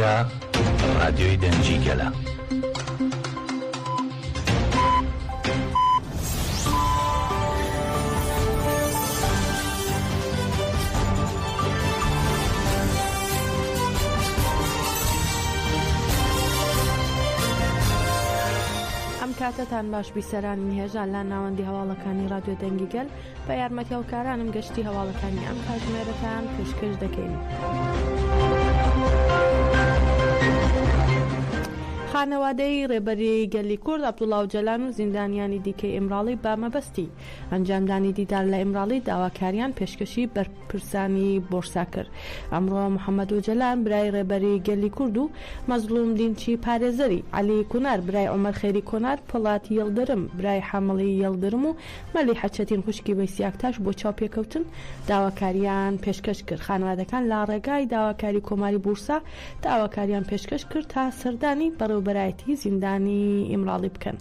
ئێرە رادیۆی دەنجیگەلە. کاتتان باش بیسەرانی هێژان لا ناوەندی هەواڵەکانی رادیۆ دەنگیگەل بە یارمەتی هەڵکارانم گەشتی هەواڵەکانی ئەم کاتژمێرەتان پێشکەش دەکەین. خانەوادەی ڕێبەری گەلی کورد عەبدوڵڵا جەلان و زیندانیانی دیکەی ئیمراڵی بە مەبەستی ئەنجامدانی دیدار لە ئیمراڵی داواکاریان پێشکەشی بەرپرسانی بۆرسا کرد. ئەمڕۆ محەممەد و جەلان برای ڕێبەری گەلی کورد و مەزلوم دینچی پارێزەری عەلی کونار برای عومەر خێری کۆنار پڵاتی یەڵدرم برای حەمڵی یەڵدرم و مەلی حەچەتین خوشکی وەیسیاکتاش بۆ چاوپێکەوتن داواکاریان پێشکەش کرد. خانوادەکان لا ڕێگای داواکاری کۆماری بورسا داواکاریان پێشکەش کرد تا سەردانی بەڕێوەبەرایەتی زیندانی ئیمراڵی بکەن.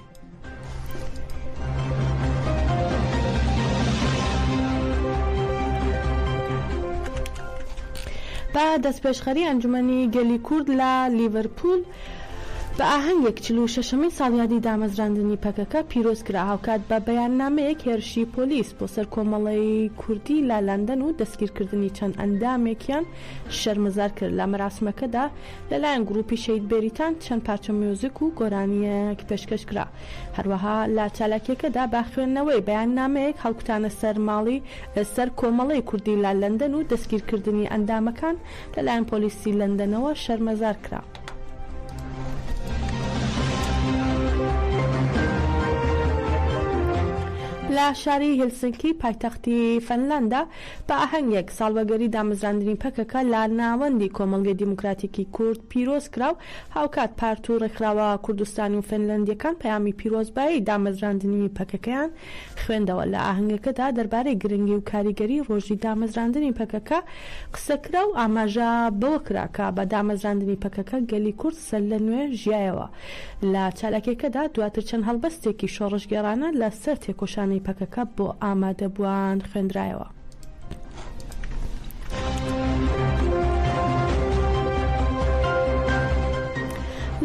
بە دەستپێشخەری ئەنجومەنی گەلی کورد لە لیڤەرپول بە ئاهەنگێک 46مین ساڵیادی دامەزراندنی پەکەکە پیرۆزکرا هاوکات بە بەیاننامەیەک هێرشی پۆلیس بۆ سەر کۆمەڵی کوردی لا لەندەن و دەستگیرکردنی چەند ئەندامێکیان شەرمەزار کرد. لە مەراسمەکەدا لەلایەن گروپی شەید بێریتان چەند پارچە میوزیک و گۆرانیەک پێشکەش کرا. هەروەها لا چالاکیەکەدا با خوێندنەوەی بەیاننامەیەک هەڵکوتانە سەر کۆمەڵی کوردی لا لەندەن و دەستگیرکردنی ئەندامەکان لەلایەن پۆلیسی لەندەنەوە شەرمەزار کرا. لە شاری هێلسینکی پایتەختی فەنلەندا بە ئاهەنگێک ساڵوەگەری دامەزراندنی پەکەکە لە ناوەندی کۆمەڵگەی دیموکراتیکی کورد پیرۆز کرا و هاوکات پارت و ڕێکخراوە کوردستانی و فەنلەندیەکان پەیامی پیرۆزبایی دامەزراندنی پەکەکەیان خوێندەوە. لە ئاهەنگەکەدا دەربارەی گرنگی و کاریگەری ڕۆژی دامەزراندنی پەکەکە قسەکرا و ئاماژە بەوە کرا کە بە دامەزراندنی پەکەکە گەلی کورد سەر لە نوێ ژیایەوە. لە چالاکیەکەدا دواتر چەند هەڵبەستێکی شۆڕشگێڕانە لە سەر تێکۆشانەی پەکەکە بۆ ئامادەبووان خوێندرایەوە.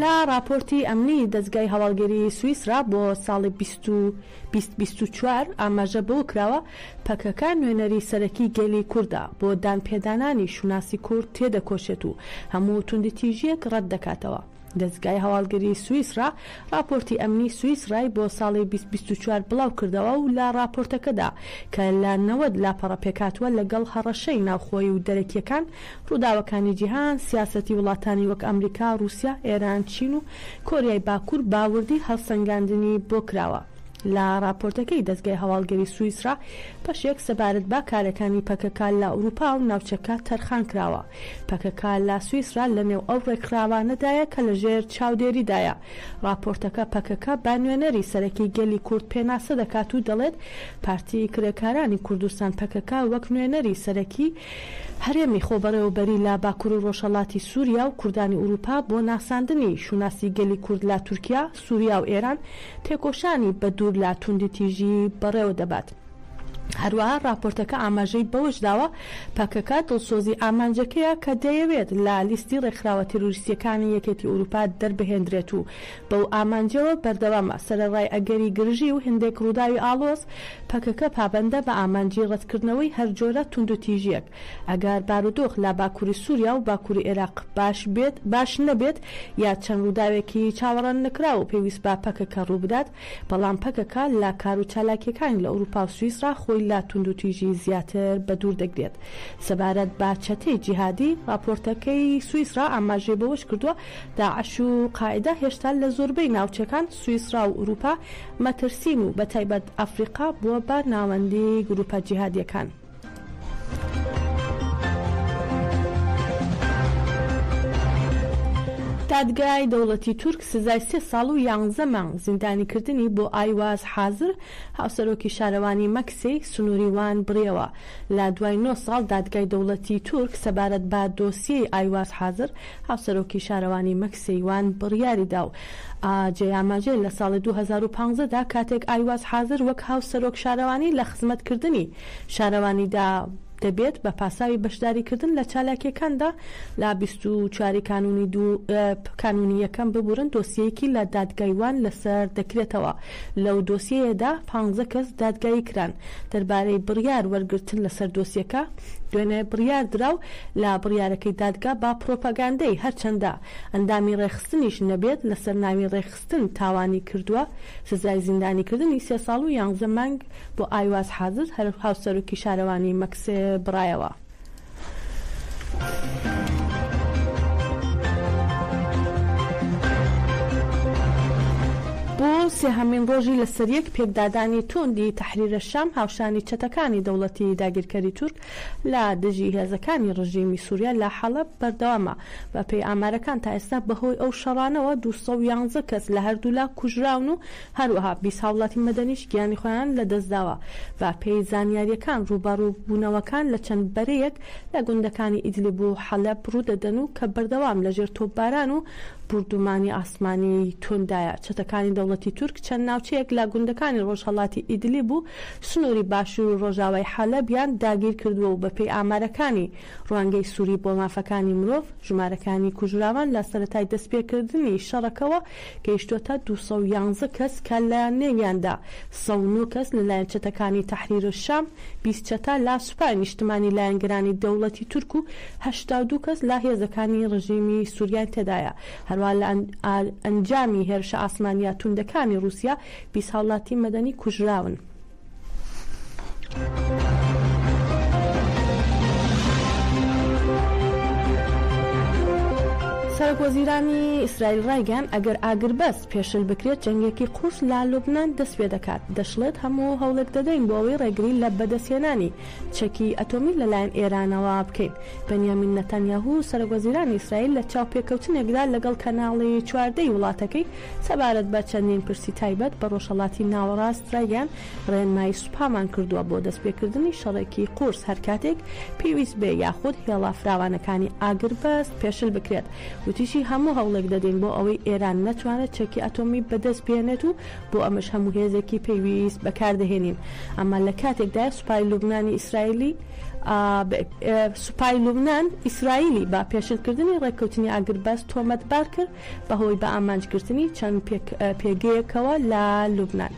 لە راپۆرتی ئەمنی دەستگای هەواڵگەری سویسرا بۆ ساڵی 2024 ئاماژە بۆ کراوە پەکەکە نوێنەری سەرەکی گەلی کووردا بۆ دانپێدانانی شوناسی کورد تێدەکۆشێت و هەموو توندتیژیەک ڕەت دەکاتەوە. دەستگای هەواڵگەری سویسرا راپۆرتی ئەمنی سویسرای بۆ ساڵی 2024 بڵاو کردەوە و لە راپۆرتەکەدا کە لە 90 لاپەڕە پێکاتوە لەگەڵ هەڕەشەی ناوخۆی و دەرەکیەکان ڕووداوەکانی جیهان سیاسەتی وڵاتانی وەک ئەمریکا، رووسیا، ئێران، چین و کۆریای باکوور باوردی هەڵسەنگاندنی بۆ کراوە. لە راپۆرتەکەی دەستگای هەواڵگەری سویسرا پەشێک سەبارەت بە کارەکانی پەکەکە لە ئەوروپا و ناوچەکە تەرخان کراوە. پەکەکە لە سویسرا لە نێو ئەو ڕێکخراوانەدایە کە لەژێر چاودێریدایە. راپۆرتەکە پەکەکە با نوێنەری سەرەکی گەلی کورد پێناسە دەکات و دەڵێت پارتی کرێکارانی کوردستان پەکەکە وەک نوێنەری سەرەکی هەرێمی خۆبەڕێوەبەری لە باکوور و ڕۆژهەڵاتی سووریا و کوردانی ئوروپا بۆ ناساندنی شوناسی گەلی کورد لە تورکیا، سووریا و ئێران تێکۆشانی بەدوور لا توندتیژی بەڕێوە دەبات. هەروەها راپۆرتەکە ئاماژەی بەوەش داوە پەکەکە دڵسۆزی ئامانجەکەیە کە دەیەوێت لە لیستی ڕێکخراوە تێروریستیەکانی یەکێتی ئوروپا دەربهێنرێت و بەو ئامانجەوە بەردەوامە سەرەڕای ئەگەری گرژی و هێندێک ڕووداوی ئاڵۆز پەکەکە پابەندە بە ئامانجی ڕەتکردنەوەی هەر جۆرە توندتیژیەک. ئەگەر بارودۆخ لە باکووری سووریا و باکووری عێراق باش نەبێت یا چەند ڕووداوێکی چاوەڕەن نەکرا و پێویست بە پەکەکە ڕووبدات، بەڵام پەکەکە لە کار و چالاکیەکانی لە ئوروپا و سویسرا خۆی لا توندتیژی زیاتر بە دوور دەگرێت. سەبارەت بە چەتەی جیهادی راپۆرتەکەی سویسرا ئاماژەی بەوەش کردووە داعش و قاعیدە هێشتا لە زۆربەی ناوچەکان سویسرا و ئوروپا مەترسین و بەتایبەت ئەفریقا بووە بە ناوەندی گروپە جیهادیەکان. دادگای دەوڵەتی تورک سزای 3 ساڵ و 11 مانگ زیندانیکردنی بۆ ئایواز حازر هاوسەرۆکی شارەوانی مەکسەی سنووریوان بڕیەوە. لە دوای 9 ساڵ دادگای دەوڵەتی تورک سەبارەت بە دۆسیەی ئایواز حازر هاوسەرۆکی شارەوانی مەکسەی وان بڕیاریدا و جێیاماژەی لە ساڵی 2015دا کاتێک ئایواز حازر وەک هاوسەرۆک شارەوانی لە خزمەتکردنی شارەوانیدا دەبێت بە پاساوی بەشداریکردن لە چالاکیەکاندا لە 24 کانونی یەکەم ببورن دۆسیەیەکی لە دادگایوان لەسەر دەکرێتەوە. لەو دۆسیەیەدا 15 کەس دادگایی کران دەربارەی بڕیار وەرگرتن لەسەر دۆسیەکە. دوێنێ بڕیار دراو لە بڕیارەکەی دادگا با پرۆپاگاندەی هەرچەندە ئەندامی ڕێخستنیش نەبێت لەسەر ناوی ڕێخستن تاوانی کردووە سزای زیندانیکردنی 3 ساڵ و 11 مانگ بۆ ئایواز حازر هەر هاوسەرۆکی شارەوانی مەکسێ بڕایەوە. بۆ سێهەمین ڕۆژی لەسەر یەک پێکدادانی توندی تەحریرە شام هاوشانی چەتەکانی دەوڵەتی داگیرکەری تورک لە دژی هێزەکانی ڕژیمی سووریا لە حەڵەب بەردەوامە بە پێی ئامارەکان تا ئێستا بەهۆی ئەو شەڕانەوە 211 کەس لە هەردوولا کوژراون و هەروەها 20 هاوڵاتی مەدەنیش گیانی خۆیان لەدەستداوە و پێی زانیاریەکان ڕووبەڕووبوونەوەکان لە چەند بەرەیەک لە گوندەکانی ئیدلیب و حەلەب ڕوودەدەن و کە بەردەوام لەژێر تۆپباران و بردومانی ئاسمانی توندایە. چەتەکانی دەوڵەتی تورک چەند ناوچەیەک لە گوندەکانی ڕۆژهەڵاتی ئیدلیب و سنووری باشوور و ڕۆژاوای حەلەبیان داگیر کردووە و بەپێی ئامارەکانی ڕوانگەی سووری بۆ مافەکانی مرۆڤ ژمارەکانی کوژراوان لە سەرەتای دەستپێکردنی شەڕەکەوە گەیشتوتە 211 کەس کە لە نێویاندا 109 کەس لەلایەن چەتەکانی تەحریرە شام، 20 چەتە لا سوپای نیشتمانی لایەنگرانی دەوڵەتی تورک و 82 کەس لا هێزەکانی ڕژیمی سووریان تێدایە. هەروە لە ئەنجامی هێرشە ئاسمانیا توندەکانی رووسیا 20 هاوڵاتی مەدەنی کوژراون. سەرۆکوەزیرانی ئیسرائیل ڕایگەیان ئەگەر ئاگربەست پێشل بکرێت جەنگێکی قورس لە لوبنان دەست پێ دەکات. دەشڵێت هەموو هەوڵێک دەدەین بۆ ئەوەی ڕێگری لە بەدەستهێنانی چەکی ئەتۆمی لەلایەن ئێرانەوە بکەین. بەنیامین نەتەنیاهوو سەرۆکوەزیرانی ئیسرائیل لە چاوپێکەوتنێکدا لەگەڵ کەناڵی چواردەی وڵاتەکەی سەبارەت بە چەندین پرسی تایبەت بە ڕۆژهەڵاتی ناوەڕاست ڕایگەیان ڕێنمایی سوپامان کردووە بۆ دەستپێکردنی شەڕێکی قورس هەر کاتێک پێویست بێ یاخود هێڵا فراوانەکانی ئاگربەست پێشل بکرێت. وتیشی هەموو هەوڵێک دەدەین بۆ ئەوەی ئێران نەتوانێت چەکی ئەتۆمی بەدەست بێنێت و بۆ ئەمەش هەموو هێزێکی پێویست بەکاردەهێنین. ئەمە لە کاتێکدا سوپای لوبنانی ئیسرائیلی سوپای لوبنان ئیسرائیلی با پێشلکردنی ڕێککەوتنی ئاگربەست تۆمەتبار کرد بەهۆی بە ئامانجگرتنی چەند پێگەیەکەوە لە لوبنان.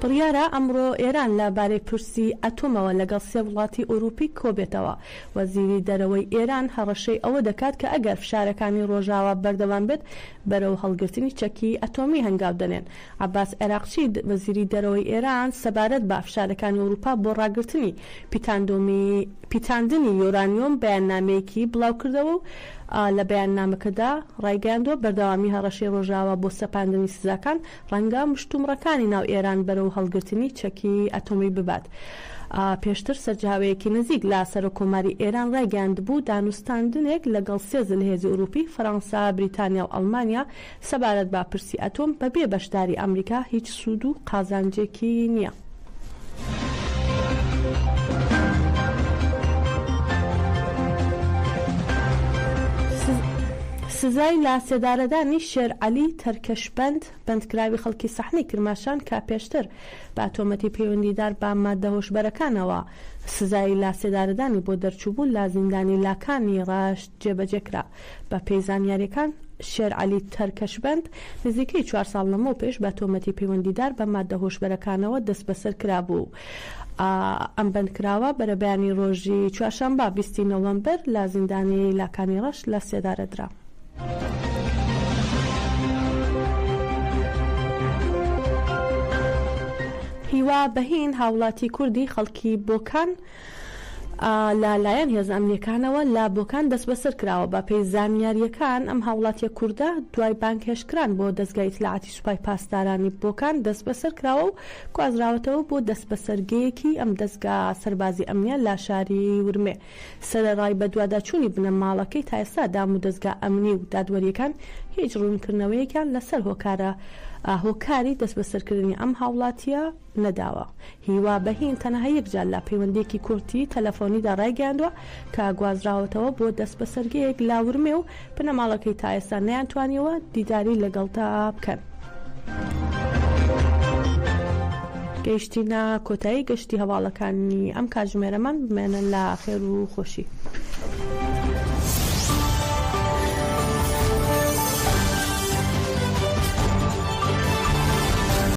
بڕیارە ئەمڕۆ ئێران لەبارەی پرسی ئەتۆمەوە لەگەڵ سێ وڵاتی ئەوروپی کۆبێتەوە. وەزیری دەرەوەی ئێران هەڕەشەی ئەوە دەکات کە ئەگەر فشارەکانی ڕۆژاوە بەردەوام بێت بەرەو هەڵگرتنی چەکی ئەتۆمی هەنگاو دەنێن. عەباس عێراقچی وەزیری دەرەوەی ئێران سەبارەت بە فشارەکانی ئەوروپا بۆ ڕاگرتنی پیتاندنی یۆرانیۆم بەیاننامەیەکی بڵاو کردەوە و لە بەیاننامەکەدا ڕایگەیاندووە بەردەوامی هەڕەشەی ڕۆژاوە بۆ سەپاندنی سزاکان ڕەنگە مشتومڕەکانی ناو ئێران بەرەو هەڵگرتنی چەکی ئەتۆمی ببات. پێشتر سەرجاوەیەکی نزیک لا سەرۆکۆماری ئێران ڕایگەاند بوو دانوستاندنێک لەگەڵ سێ هێزی ئەوروپی فەڕەنسا، بریتانیا و ئەڵمانیا سەبارەت با پرسی ئەتۆم بەبێ بەشداری ئەمریکا هیچ سوود و قازانجێکی نییە. سزای لە سێدارەدانی شێر عەلی تەرکەشبەند بەندکراوی خەڵکی سەحنەی کرماشان کە پێشتر بە تۆمەتی پەیوەندیدار بە مادە هۆشبەرەکانەوە سزای لە سێدارەدانی بۆ دەرچووبوو لە زیندانی لاکانی ڕاشت جێبەجێکرا. بە پێی زانیاریەکان شێر عەلی تەرکەشبەند نزیکەی 4 ساڵ لەمەوە پێش بە تۆمەتی پەیوەندیدار بە مادە هۆشبەرەکانەوە دەست بەسەر کرابوو. ئەم بەندکراوە بەرەبەیانی ڕۆژی چوارشەممە 20 نۆڤەمبەر لە زیندانی لاکانی ڕەش لە سێدارەدرا. هیوا بەهین هاوڵاتی کوردی خەڵکی بۆکان لەلایەن هێز ئەمنیەکانەوە لە بۆکان دەست بەسەر کراوە. بە پێی زانیاریەکان ئەم هاوڵاتیە کووردە دوای بانکهێشتکران بۆ دەستگای ئیتلاعاتی سوپای پاسدارانی بۆکان دەست بەسەر کراوە و گوازراوەتەوە بۆ دەست بەسەرگەیەکی ئەم دەستگا سەربازی ئەمنیە لە شاری ورمێ. سەرەڕای بە دوواداچوونی بنە ماڵەکەی تا ئێستا دام و دەستگا ئەمنی و دادوەریەکان هیچ ڕوونکردنەوەیەکیان لەسەر هۆکاری دەست بەسەرکردنی ئەم هاوڵاتیە نەداوە. هیوا بەهین تەنها یەکجار لە پەیوەندێکی کورتی تەلەفۆنیدا ڕایگەیاندووە کە گوازراوەتەوە بۆ دەست بەسەرگەیەک لا ورمێ و بنەماڵەکەی تا ئێستا نەیانتوانیەوە دیداری لەگەڵتا بکەن. گەیشتینە کۆتایی گەشتی هەواڵەکانی ئەم کاتژمێرەمان بمێنن لە خێر و خۆشی.